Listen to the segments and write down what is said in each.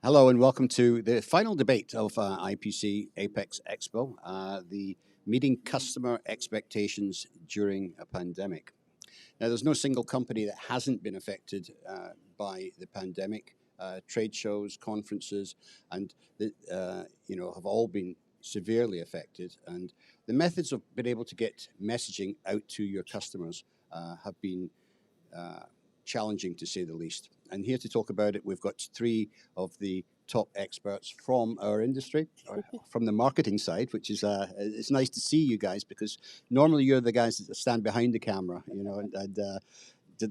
Hello and welcome to the final debate of IPC Apex Expo, the meeting customer expectations during a pandemic. Now, there's no single company that hasn't been affected by the pandemic. Trade shows, conferences, and have all been severely affected. And the methods of being able to get messaging out to your customers have been challenging, to say the least. And here to talk about it, we've got three of the top experts from our industry, or from the marketing side, which is it's nice to see you guys, because normally you're the guys that stand behind the camera, and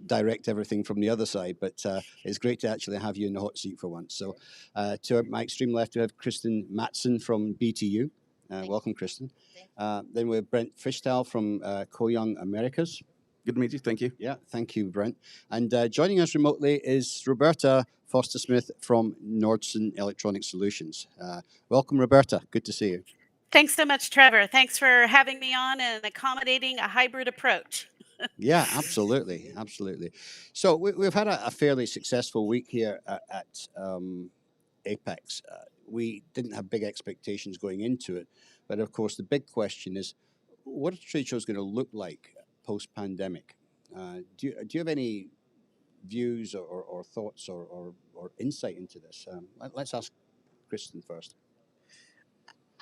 direct everything from the other side. But it's great to actually have you in the hot seat for once. So to my extreme left, we have Kristen Matson from BTU. Welcome, Kristen. Then we have Brent Fischtal from Co-Young Americas. Good to meet you. Thank you. Yeah, thank you, Brent. And joining us remotely is Roberta Foster-Smith from Nordson Electronic Solutions. Welcome, Roberta. Good to see you. Thanks so much, Trevor. Thanks for having me on and accommodating a hybrid approach. Yeah, absolutely. So we've had a fairly successful week here at Apex. We didn't have big expectations going into it, but of course the big question is, what are trade shows going to look like post-pandemic? Do you have any views or thoughts or insight into this? Let's ask Kristen first.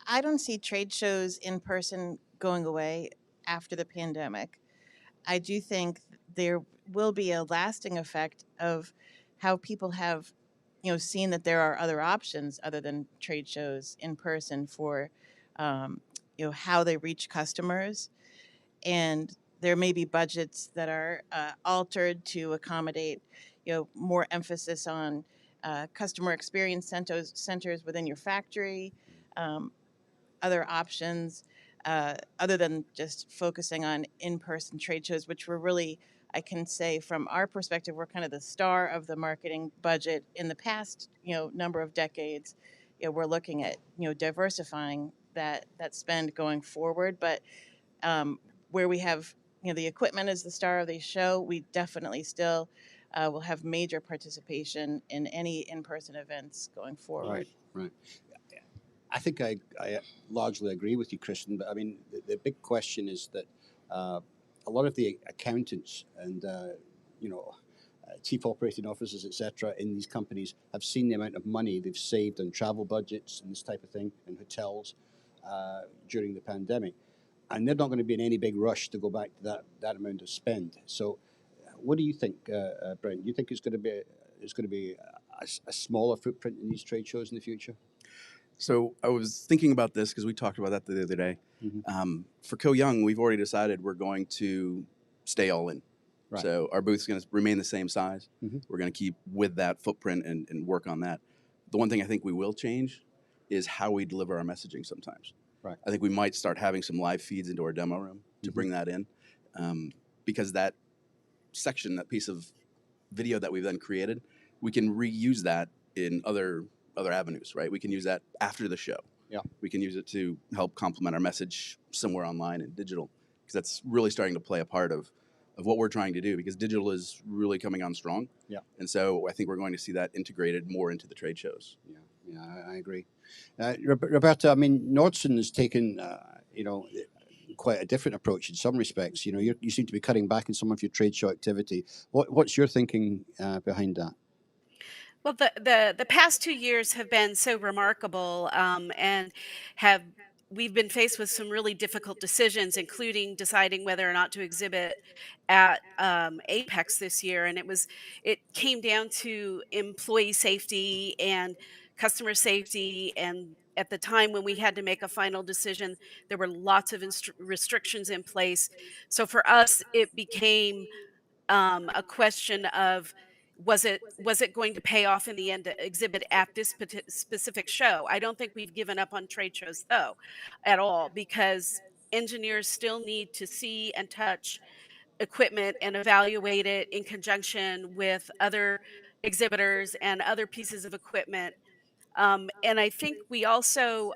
I don't see trade shows in person going away after the pandemic. I do think there will be a lasting effect of how people have, seen that there are other options other than trade shows in person for, how they reach customers. And there may be budgets that are altered to accommodate, more emphasis on customer experience centers within your factory, other options other than just focusing on in-person trade shows, which were really, I can say from our perspective, we're kind of the star of the marketing budget in the past, number of decades. We're looking at, diversifying that spend going forward. But where we have, the equipment is the star of the show, we definitely still will have major participation in any in-person events going forward. Right. I think I largely agree with you, Kristen, but I mean, the big question is that a lot of the accountants and, chief operating officers, etc., in these companies have seen the amount of money they've saved on travel budgets and this type of thing and hotels during the pandemic. And they're not going to be in any big rush to go back to that amount of spend. So what do you think, Brent? Do you think it's going to be a smaller footprint in these trade shows in the future? So I was thinking about this because we talked about that the other day. Mm-hmm. For Co-Young, we've already decided we're going to stay all in. Right. So our booth's going to remain the same size. Mm-hmm. We're going to keep with that footprint and work on that. The one thing I think we will change is how we deliver our messaging sometimes. Right. I think we might start having some live feeds into our demo room to mm-hmm. bring that in, because that section, that piece of video that we've then created, we can reuse that in other avenues, right? We can use that after the show. Yeah. We can use it to help complement our message somewhere online and digital, because that's really starting to play a part of what we're trying to do, because digital is really coming on strong. Yeah. And so I think we're going to see that integrated more into the trade shows. Yeah, I agree. Roberta, I mean, Nordson has taken, quite a different approach in some respects. You seem to be cutting back in some of your trade show activity. What's your thinking behind that? Well, the past 2 years have been so remarkable, and we've been faced with some really difficult decisions, including deciding whether or not to exhibit at Apex this year. And it came down to employee safety and customer safety. And at the time when we had to make a final decision, there were lots of restrictions in place. So for us, it became a question of, was it going to pay off in the end to exhibit at this specific show? I don't think we've given up on trade shows though at all, because engineers still need to see and touch equipment and evaluate it in conjunction with other exhibitors and other pieces of equipment. And I think we also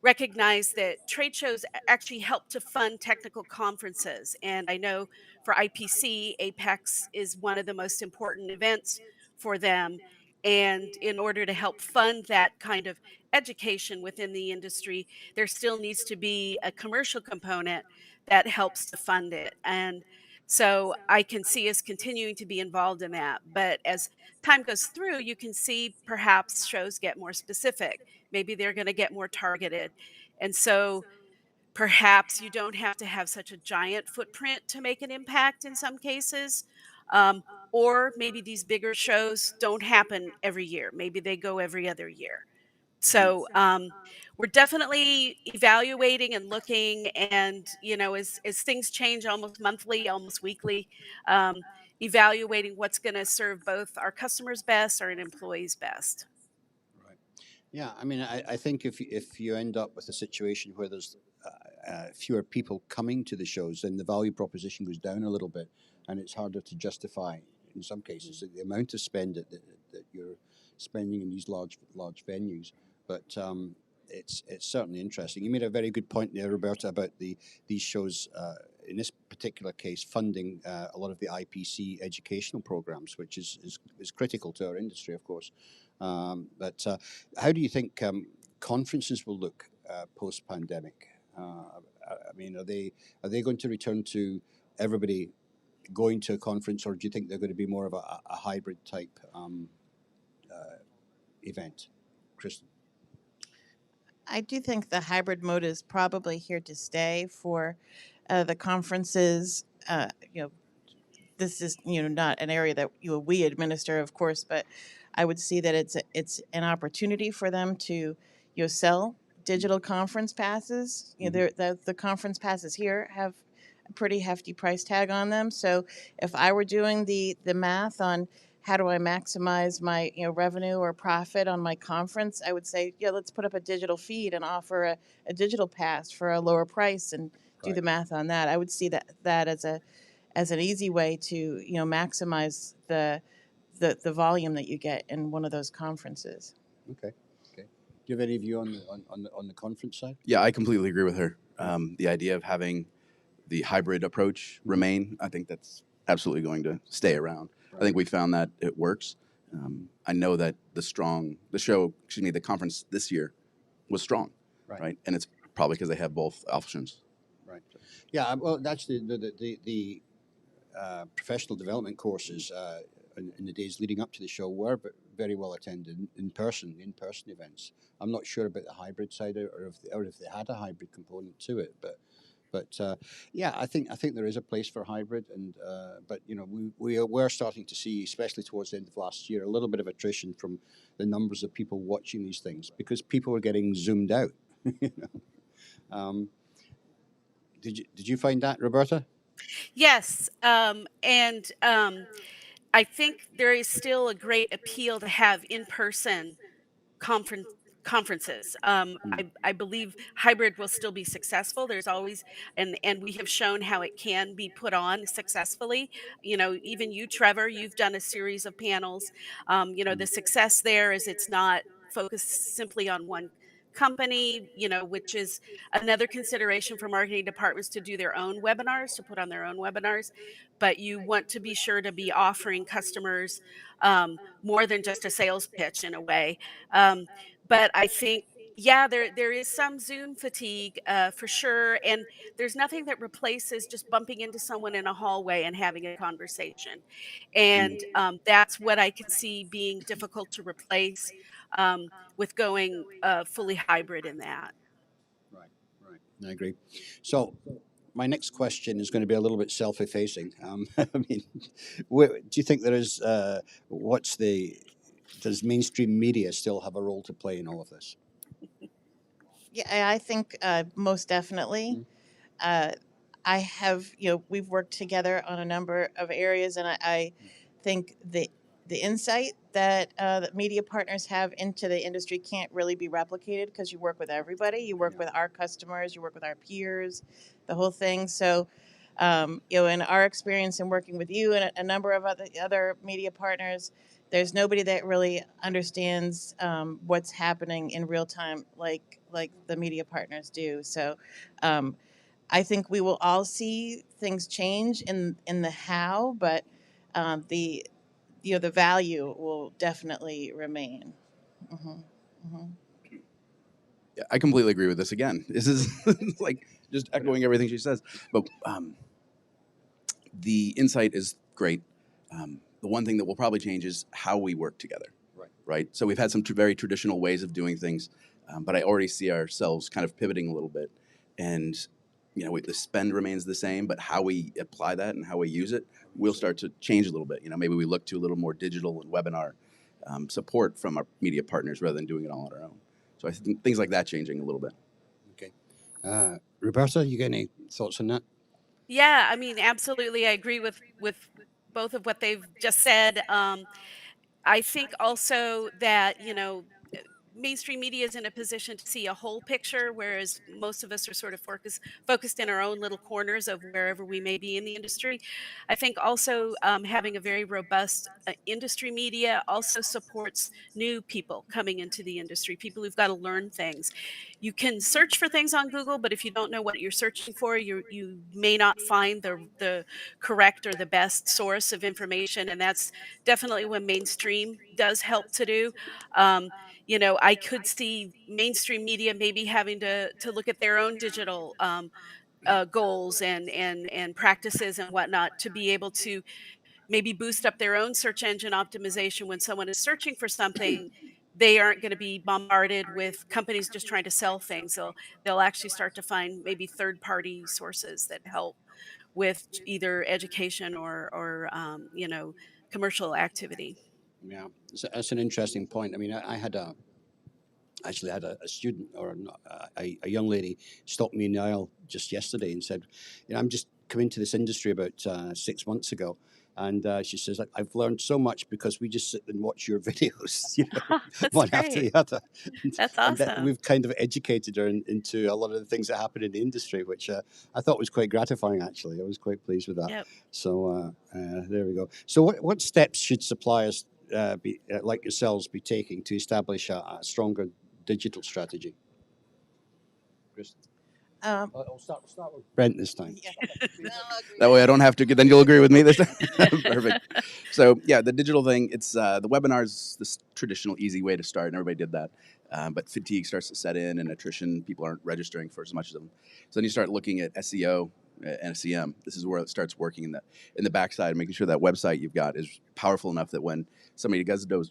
recognize that trade shows actually help to fund technical conferences. And I know for IPC, Apex is one of the most important events for them. And in order to help fund that kind of education within the industry, there still needs to be a commercial component that helps to fund it. And so I can see us continuing to be involved in that. But as time goes through, you can see perhaps shows get more specific. Maybe they're going to get more targeted. And so perhaps you don't have to have such a giant footprint to make an impact in some cases. Um, or maybe these bigger shows don't happen every year. Maybe they go every other year. So we're definitely evaluating and looking, and as things change almost monthly, almost weekly, evaluating what's going to serve both our customers best, our employees best. Right. Yeah, I mean, I think if you end up with a situation where there's fewer people coming to the shows, then the value proposition goes down a little bit, and it's harder to justify in some cases the amount of spend that you're spending in these large venues. But it's certainly interesting. You made a very good point there, Roberta, about these shows. In this particular case, funding a lot of the IPC educational programs, which is critical to our industry, of course. But how do you think conferences will look post-pandemic? I mean, are they going to return to everybody going to a conference, or do you think they're going to be more of a hybrid type event? Kristen? I do think the hybrid mode is probably here to stay for the conferences. This is not an area that we administer, of course, but I would see that it's an opportunity for them to sell digital conference passes. The conference passes here have a pretty hefty price tag on them. So if I were doing the math on how do I maximize my revenue or profit on my conference, I would say, let's put up a digital feed and offer a digital pass for a lower price and do the math on that. I would see that as an easy way to maximize the volume that you get in one of those conferences. Okay. Do you have any view on the conference side? Yeah, I completely agree with her. The idea of having the hybrid approach remain, I think that's absolutely going to stay around. Right. I think we found that it works. I know that the conference this year was strong, right? And it's probably because they have both options. Right. Yeah. Well, that's the professional development courses in the days leading up to the show were very well attended in-person events. I'm not sure about the hybrid side or if they had a hybrid component to it, but yeah, I think there is a place for hybrid, and but we're starting to see, especially towards the end of last year, a little bit of attrition from the numbers of people watching these things because people are getting zoomed out. Did you find that, Roberta? Yes, and I think there is still a great appeal to have in-person conferences. I believe hybrid will still be successful. There's always, and we have shown how it can be put on successfully. Even you, Trevor, you've done a series of panels. The success there is it's not focused simply on one company, which is another consideration for marketing departments to do their own webinars, to put on their own webinars. But you want to be sure to be offering customers more than just a sales pitch in a way. But I think, yeah, there is some Zoom fatigue for sure, and there's nothing that replaces just bumping into someone in a hallway and having a conversation, and that's what I can see being difficult to replace with going fully hybrid in that. Right. I agree. So my next question is going to be a little bit self-effacing. I mean, do you think there is does mainstream media still have a role to play in all of this? Yeah, I think most definitely. I have, we've worked together on a number of areas, and I think the insight that media partners have into the industry can't really be replicated because you work with everybody. You work with our customers, you work with our peers, the whole thing. So, in our experience in working with you and a number of other media partners, there's nobody that really understands what's happening in real time like the media partners do. So, I think we will all see things change in the how, but the the value will definitely remain. Hmm. Hmm. Yeah, I completely agree with this. Again, this is like just echoing everything she says. But the insight is great. The one thing that will probably change is how we work together. Right. So we've had some very traditional ways of doing things, but I already see ourselves kind of pivoting a little bit, and the spend remains the same, but how we apply that and how we use it will start to change a little bit. Maybe we look to a little more digital and webinar support from our media partners rather than doing it all on our own. So I think things like that changing a little bit. Okay. Roberta, you got any thoughts on that? Yeah, I mean, absolutely. I agree with both of what they've just said. I think also that, mainstream media is in a position to see a whole picture, whereas most of us are sort of focused in our own little corners of wherever we may be in the industry. I think also having a very robust industry media also supports new people coming into the industry, people who've got to learn things. You can search for things on Google, but if you don't know what you're searching for, you may not find the correct or the best source of information, and that's definitely what mainstream does help to do. Um, I could see mainstream media maybe having to look at their own digital goals and practices and whatnot to be able to maybe boost up their own search engine optimization when someone is searching for something. They aren't going to be bombarded with companies just trying to sell things. They'll actually start to find maybe third party sources that help with either education or commercial activity. Yeah, that's an interesting point. I mean, I had actually had a student or a young lady stop me in the aisle just yesterday and said, I'm just come into this industry about 6 months ago. And she says, I've learned so much because we just sit and watch your videos, That's one after great. the other. That's And that awesome. we've kind of educated her into a lot of the things that happen in the industry, which I thought was quite gratifying, actually. I was quite pleased with that. Yep. So there we go. So what steps should suppliers like yourselves be taking to establish a stronger digital strategy? Kristen? I'll start with Brent this time. Yeah. That way I don't have to. Then you'll agree with me this time. Perfect. So yeah, the digital thing. It's the webinars, this traditional easy way to start, and everybody did that. But fatigue starts to set in, and attrition. People aren't registering for as much of them. So then you start looking at SEO and SEM. This is where it starts working in the backside, making sure that website you've got is powerful enough that when somebody does go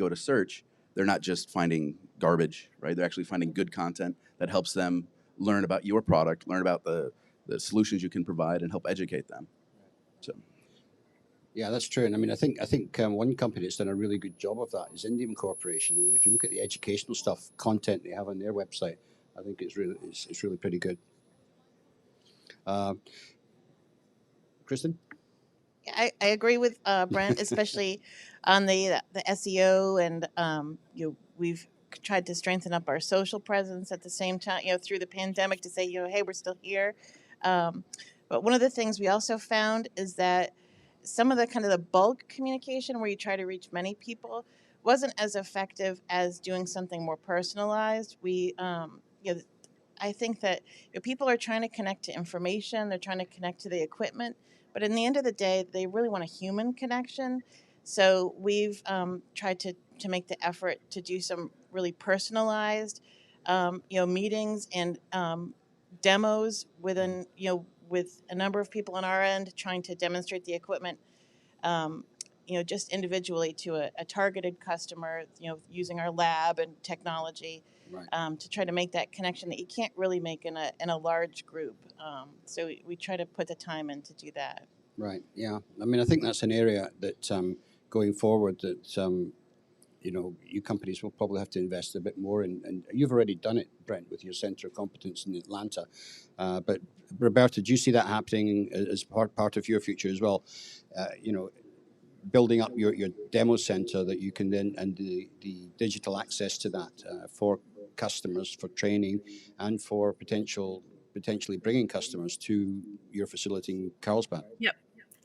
to search, they're not just finding garbage, right? They're actually finding good content that helps them learn about your product, learn about the solutions you can provide, and help educate them. So, yeah, that's true. And I mean, I think one company that's done a really good job of that is Indian Corporation. I mean, if you look at the educational content they have on their website, I think it's really pretty good. Kristen? I agree with Brent, especially on the SEO, and we've tried to strengthen up our social presence at the same time, through the pandemic, to say, hey, we're still here. But one of the things we also found is that some of the kind of the bulk communication where you try to reach many people wasn't as effective as doing something more personalized. I think that people are trying to connect to information, they're trying to connect to the equipment, but in the end of the day, they really want a human connection. So we've tried to make the effort to do some really personalized, meetings and demos with a number of people on our end, trying to demonstrate the equipment, um, just individually to a targeted customer, using our lab and technology. Right. To try to make that connection that you can't really make in a large group. So we try to put the time in to do that. Right. Yeah. I mean, I think that's an area that going forward that you companies will probably have to invest a bit more in. And you've already done it, Brent, with your center of competence in Atlanta. But Roberta, do you see that happening as part of your future as well? Building up your demo center that you can then, and the digital access to that for customers, for training, and for potentially bringing customers to your facility in Carlsbad. Yep.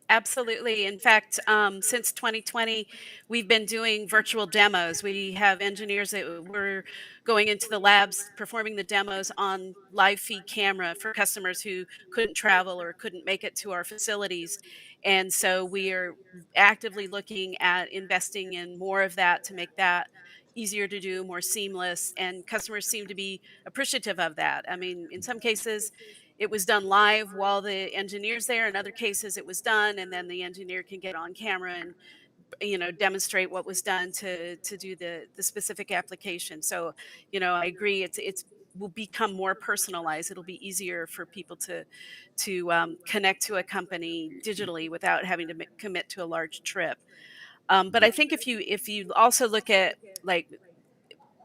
Absolutely. In fact, since 2020, we've been doing virtual demos. We have engineers that were going into the labs, performing the demos on live feed camera for customers who couldn't travel or couldn't make it to our facilities. And so we are actively looking at investing in more of that to make that easier to do, more seamless. And customers seem to be appreciative of that. I mean, in some cases, it was done live while the engineer's there. In other cases, it was done, and then the engineer can get on camera and demonstrate what was done to do the specific application. So, I agree. It's will become more personalized. It'll be easier for people to connect to a company digitally without having to commit to a large trip. But I think if you also look at, like,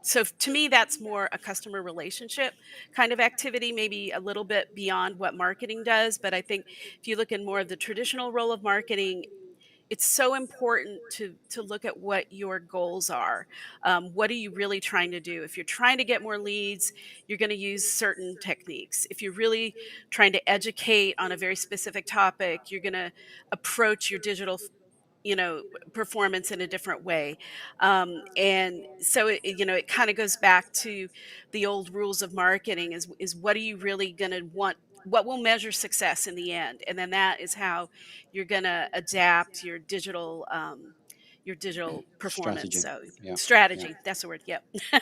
so to me, that's more a customer relationship kind of activity, maybe a little bit beyond what marketing does. But I think if you look in more of the traditional role of marketing, it's so important to look at what your goals are. What are you really trying to do? If you're trying to get more leads, you're going to use certain techniques. If you're really trying to educate on a very specific topic, you're going to approach your digital performance in a different way. And so it kind of goes back to the old rules of marketing, is what are you really going to want, what will measure success in the end, and then that is how you're going to adapt your digital performance. Strategy. So Yeah. strategy, that's the word. Yep. Yeah.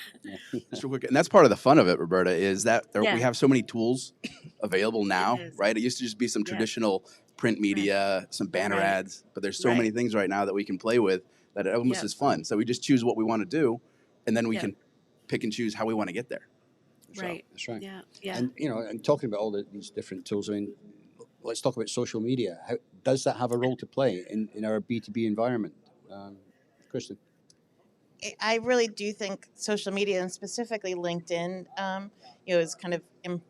Just real quick, and that's part of the fun of it, Roberta, is that we Yeah. have so many tools available now, is. right? It used to just be some Yes. traditional print media, some banner Right. ads, but there's so Right. many things right now that we can play with that it almost Yep. is fun. So we just choose what we want to do, and then we Yep. can pick and choose how we want to get there. Right. That's right. Yeah. Yeah. And and talking about all these different tools, I mean, let's talk about social media. How does that have a role to play in our B2B environment, Kristen? I really do think social media, and specifically LinkedIn, is kind of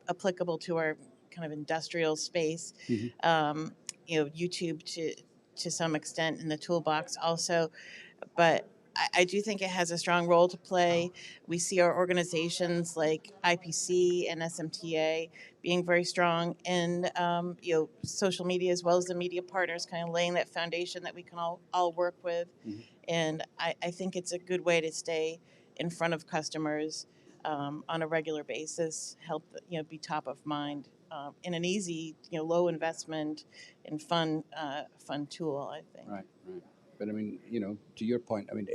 applicable to our kind of industrial space. YouTube to some extent in the toolbox also, but I do think it has a strong role to play. We see our organizations like IPC and SMTA being very strong in social media, as well as the media partners, kind of laying that foundation that we can all work with. And I think it's a good way to stay in front of customers on a regular basis, help be top of mind in an easy, low investment and fun tool, I think. Right. But I mean, to your point, I mean,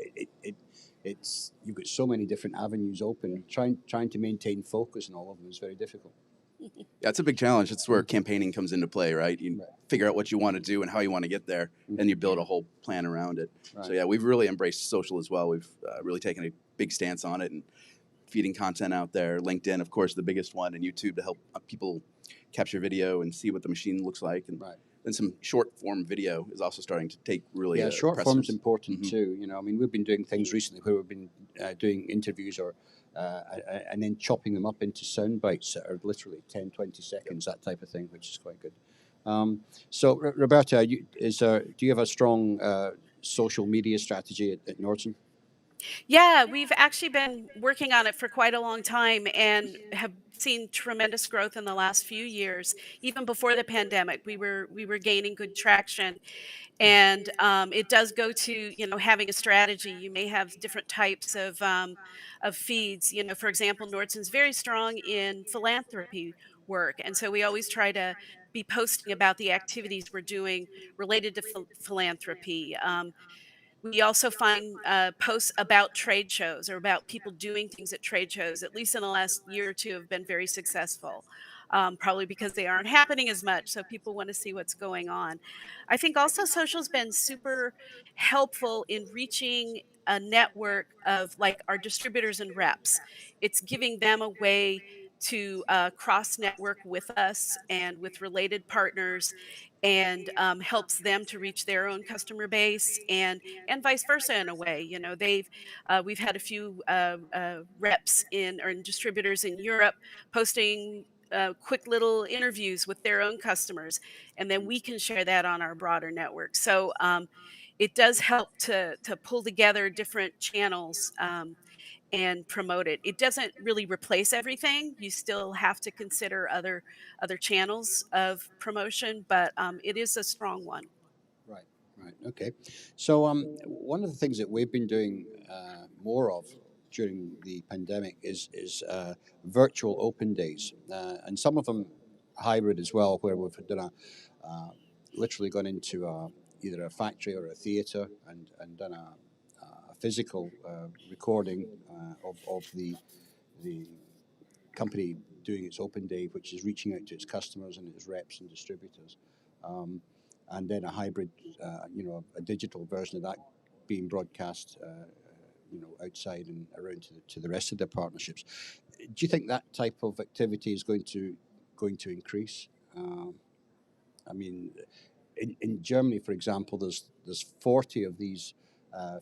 it's you've got so many different avenues open. Trying to maintain focus on all of them is very difficult. Yeah, it's a big challenge. It's where campaigning comes into play, right? You figure out what you want to do and how you want to get there, and you build a whole plan around it. Right. So yeah, we've really embraced social as well. We've really taken a big stance on it and feeding content out there. LinkedIn, of course, the biggest one, and YouTube to help people capture video and see what the machine looks like. And then some short form video is also starting to take really short form's precedence. important too. I mean, we've been doing things recently where we've been doing interviews or and then chopping them up into sound bites that are literally 10, 20 seconds, that type of thing, which is quite good. So, Roberta, do you have a strong social media strategy at Nordson? Yeah, we've actually been working on it for quite a long time and have seen tremendous growth in the last few years. Even before the pandemic, we were gaining good traction, and it does go to having a strategy. You may have different types of feeds. For example, Nordson's very strong in philanthropy work, and so we always try to be posting about the activities we're doing related to philanthropy. We also find posts about trade shows or about people doing things at trade shows, at least in the last year or two, have been very successful. Probably because they aren't happening as much, so people want to see what's going on. I think also social's been super helpful in reaching a network of, like, our distributors and reps. It's giving them a way to cross network with us and with related partners, and helps them to reach their own customer base, and vice versa in a way. We've had a few reps in distributors in Europe posting quick little interviews with their own customers, and then we can share that on our broader network. So it does help to pull together different channels and promote it. It doesn't really replace everything. You still have to consider other channels of promotion, but it is a strong one. Right, right, okay. So one of the things that we've been doing more of during the pandemic is virtual open days, and some of them hybrid as well, where we've done literally gone into either a factory or a theatre and done a physical recording of the company doing its open day, which is reaching out to its customers and its reps and distributors, and then a hybrid, a digital version of that being broadcast, outside and around to the rest of their partnerships. Do you think that type of activity is going to increase? I mean, in Germany, for example, there's 40 of these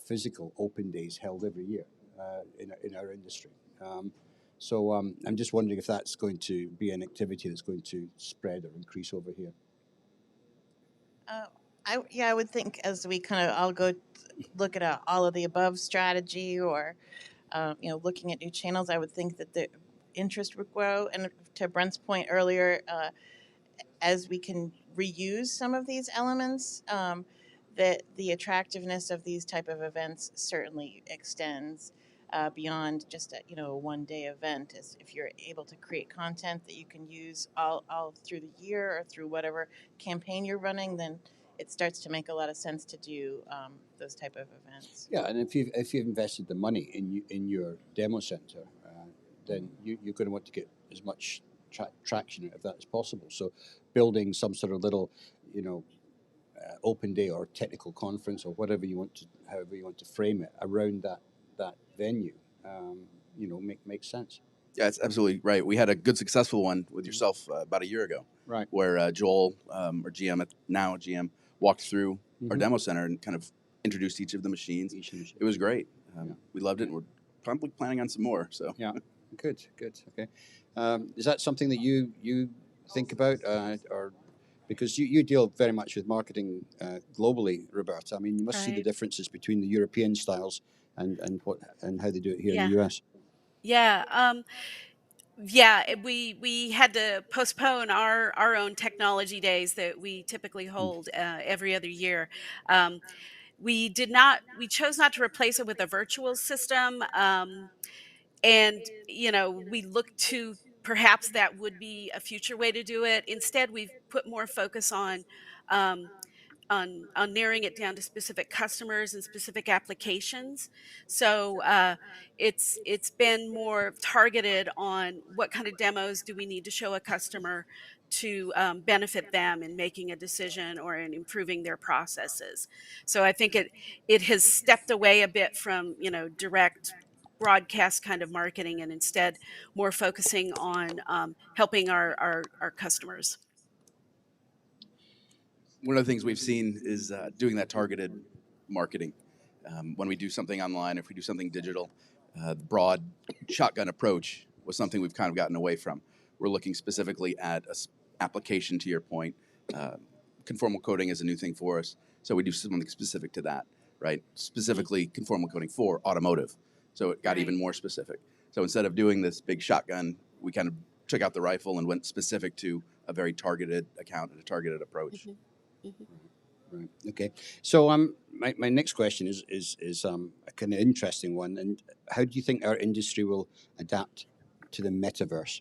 physical open days held every year in our industry. I'm just wondering if that's going to be an activity that's going to spread or increase over here. I would think as we kind of all go look at a all of the above strategy, or looking at new channels, I would think that the interest would grow. And to Brent's point earlier, as we can reuse some of these elements, that the attractiveness of these type of events certainly extends beyond just a 1 day event. As if you're able to create content that you can use all through the year or through whatever campaign you're running, then it starts to make a lot of sense to do those type of events. Yeah, and if you've invested the money in your demo center, then you're going to want to get as much traction out of that as possible. So, building some sort of little, open day or technical conference or however you want to frame it around that venue, makes sense. Yeah, it's absolutely right. We had a good, successful one with yourself about a year ago, right? Where Joel, our GM, now GM, walked through our demo center and kind of introduced each of the machines. It was great. We loved it, and we're probably planning on some more. So yeah, good. Okay, is that something that you think about, or because you deal very much with marketing globally, Roberta? I mean, you must see the differences between the European styles and how they do it here in the US. Yeah. We had to postpone our own technology days that we typically hold every other year. We chose not to replace it with a virtual system. And, we look to perhaps that would be a future way to do it. Instead, we've put more focus um, on narrowing it down to specific customers and specific applications. So it's been more targeted on what kind of demos do we need to show a customer to benefit them in making a decision or in improving their processes. So I think it has stepped away a bit from direct broadcast kind of marketing, and instead more focusing on helping our customers. one of the things we've seen is doing that targeted marketing. When we do something online, if we do something digital, the broad shotgun approach was something we've kind of gotten away from. We're looking specifically at an application, to your point. Conformal coding is a new thing for us, so we do something specific to that, right? Specifically conformal coding for automotive. So it got even more specific. So instead of doing this big shotgun, we kind of took out the rifle and went specific to a very targeted account and a targeted approach. Right. Okay. So my next question is a kind of interesting one. And how do you think our industry will adapt to the metaverse?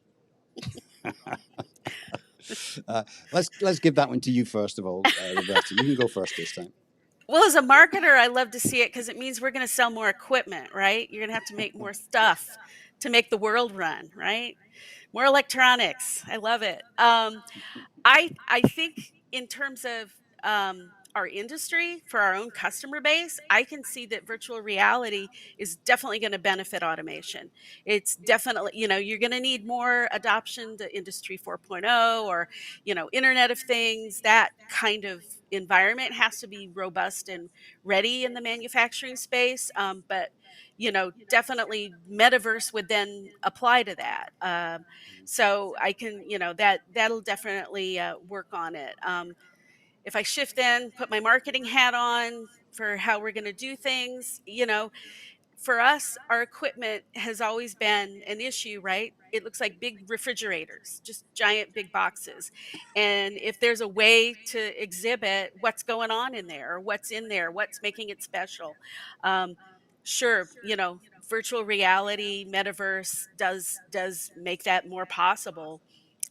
Let's give that one to you first of all, Roberta. You can go first this time. Well, as a marketer, I love to see it because it means we're going to sell more equipment, right? You're going to have to make more stuff to make the world run, right? More electronics. I love it. I think in terms of our industry, for our own customer base, I can see that virtual reality is definitely going to benefit automation. It's definitely, you're going to need more adoption to Industry 4.0 or, Internet of Things. That kind of environment has to be robust and ready in the manufacturing space. But definitely Metaverse would then apply to that. So I can, that'll definitely work on it. If I shift in, put my marketing hat on for how we're going to do things, for us, our equipment has always been an issue, right? It looks like big refrigerators, just giant big boxes. And if there's a way to exhibit what's going on in there, or what's in there, what's making it special, um, sure, virtual reality, metaverse does make that more possible.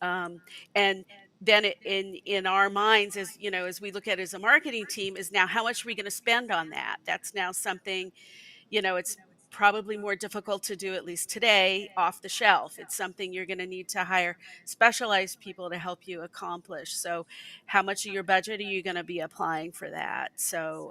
Um, and then in our minds, as we look at it as a marketing team, is now how much are we going to spend on that? That's now something, it's probably more difficult to do, at least today, off the shelf. It's something you're going to need to hire specialized people to help you accomplish. So how much of your budget are you going to be applying for that? So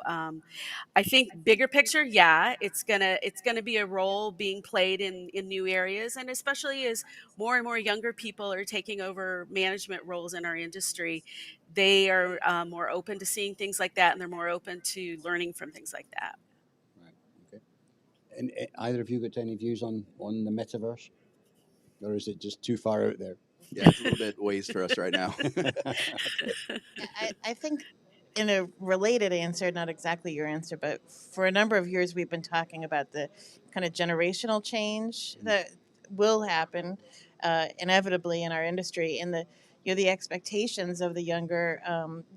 I think bigger picture, yeah, it's gonna be a role being played in new areas, and especially as more and more younger people are taking over management roles in our industry, they are more open to seeing things like that, and they're more open to learning from things like that. Right. Okay. And either of you got any views on the metaverse, or is it just too far out there? Yeah, it's a little bit ways for us right now. I think in a related answer, not exactly your answer, but for a number of years we've been talking about the kind of generational change that will happen inevitably in our industry, and the expectations of the younger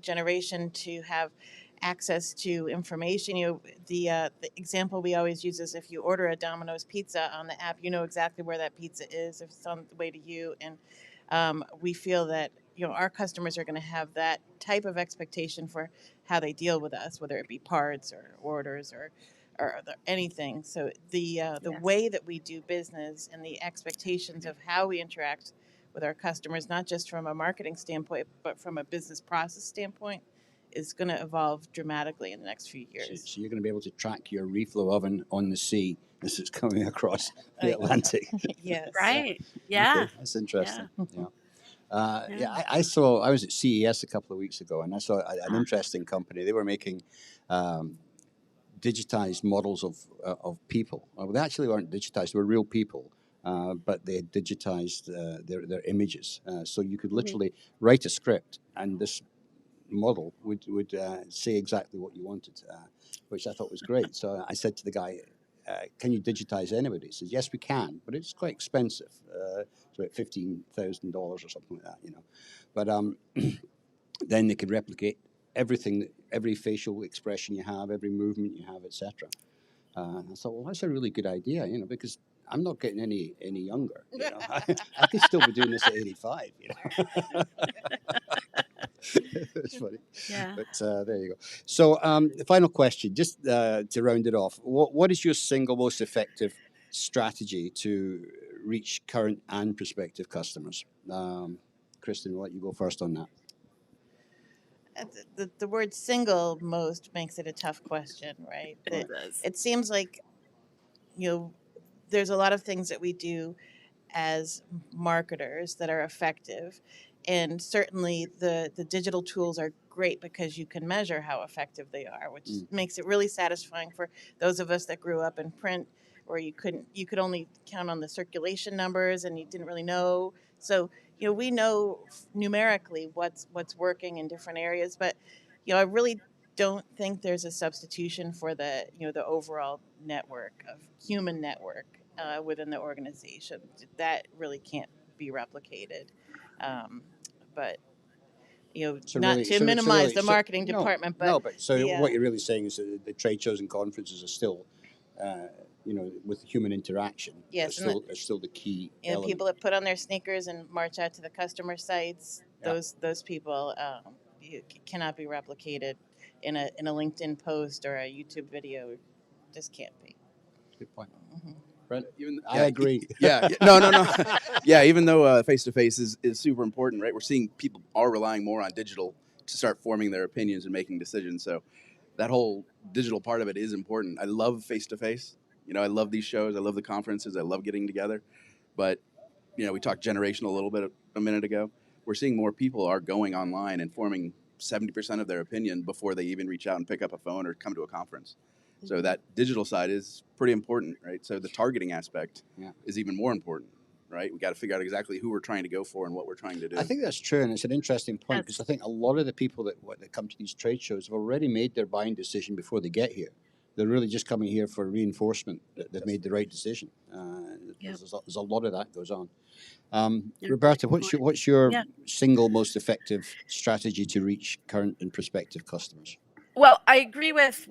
generation to have access to information. The example we always use is if you order a Domino's pizza on the app, you know exactly where that pizza is if it's on the way to you, and we feel that our customers are going to have that type of expectation for how they deal with us, whether it be parts or orders or anything. So the Yes. way that we do business and the expectations of how we interact with our customers, not just from a marketing standpoint, but from a business process standpoint, is going to evolve dramatically in the next few So, years. so you're going to be able to track your reflow oven on the sea as it's coming across the I- Atlantic. Yes. Right. Yeah. Okay, that's interesting. Yeah. Yeah, I was at CES a couple of weeks ago, and I saw an interesting company. They were making digitized models of people. Well, they actually weren't digitized; they were real people, but they had digitized their images. So you could literally write a script, and this model would say exactly what you wanted, which I thought was great. So I said to the guy, "Can you digitize anybody?" He says, "Yes, we can, but it's quite expensive. It's about $15,000 or something like that, But then they could replicate everything, every facial expression you have, every movement you have, etc." I thought, well, that's a really good idea, because I'm not getting any younger. I could still be doing this at 85. It's funny, Yeah. but there you go. So, the final question, just to round it off, what is your single most effective strategy to reach current and prospective customers? Kristen, we'll let you go first on that. The word single most makes it a tough question, right? It does. It seems like, there's a lot of things that we do as marketers that are effective. And certainly the digital tools are great because you can measure how effective they are, which makes it really satisfying for those of us that grew up in print where you could only count on the circulation numbers and you didn't really know. So, we know numerically what's working in different areas, but I really don't think there's a substitution for the overall network of human network within the organization. That really can't be replicated. But So not really, to minimize the marketing no, department, but no, but so the, what you're really saying is that the trade shows and conferences are still, with human interaction, Yes, are still the key element. people that put on their sneakers and march out to the customer sites, Yeah. those people cannot be replicated in a LinkedIn post or a YouTube video. Just can't be. Good point. Mm-hmm. Brent, I Yeah, agree. Yeah, no. Yeah, even though face-to-face is super important, right? We're seeing people are relying more on digital to start forming their opinions and making decisions. So that whole digital part of it is important. I love face-to-face. I love these shows. I love the conferences. I love getting together. But, we talked generational a little bit a minute ago. We're seeing more people are going online and forming 70% of their opinion before they even reach out and pick up a phone or come to a conference. So that digital side is pretty important, right? So the targeting aspect is even more important, right? We got to figure out exactly who we're trying to go for and what we're trying to do. I think that's true, and it's an interesting point because I think a lot of the people that come to these trade shows have already made their buying decision before they get here. they're really just coming here for reinforcement that they've made the right decision. Yep. There's a lot of that goes on. Yeah. Roberta, what's your Yeah. single most effective strategy to reach current and prospective customers? Well, I agree with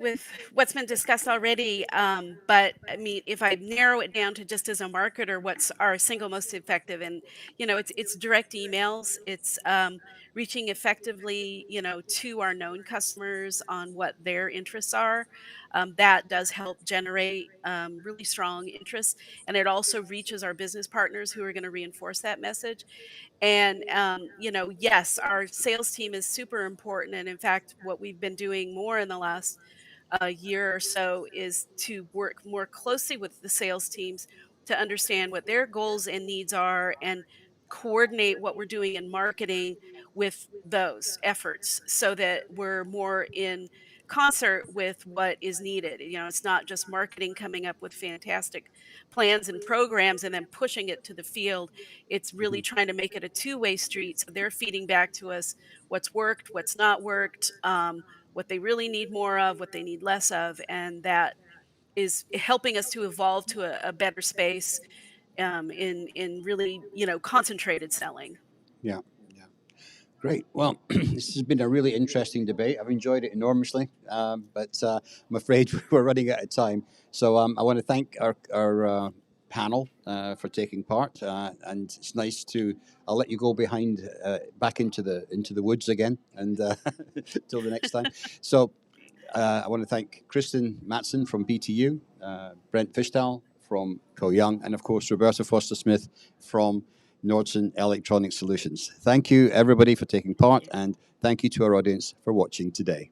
what's been discussed already, but I mean, if I narrow it down to just as a marketer, what's our single most effective? And it's direct emails. It's reaching effectively, to our known customers on what their interests are. That does help generate really strong interest, and it also reaches our business partners who are going to reinforce that message. And, yes, our sales team is super important. And in fact, what we've been doing more in the last year or so is to work more closely with the sales teams to understand what their goals and needs are and coordinate what we're doing in marketing with those efforts so that we're more in concert with what is needed. It's not just marketing coming up with fantastic plans and programs and then pushing it to the field. It's really trying to make it a two-way street. So they're feeding back to us what's worked, what's not worked, what they really need more of, what they need less of, and that is helping us to evolve to a better space in really concentrated selling. Yeah. Great. Well, this has been a really interesting debate. I've enjoyed it enormously, but I'm afraid we're running out of time. So I want to thank our panel for taking part, and it's nice to. I'll let you go behind, back into the woods again, and till the next time. So I want to thank Kristen Matson from BTU, Brent Fischtal from Co-Young, and of course Roberta Foster-Smith from Nordson Electronic Solutions. Thank you, everybody, for taking part, and thank you to our audience for watching today.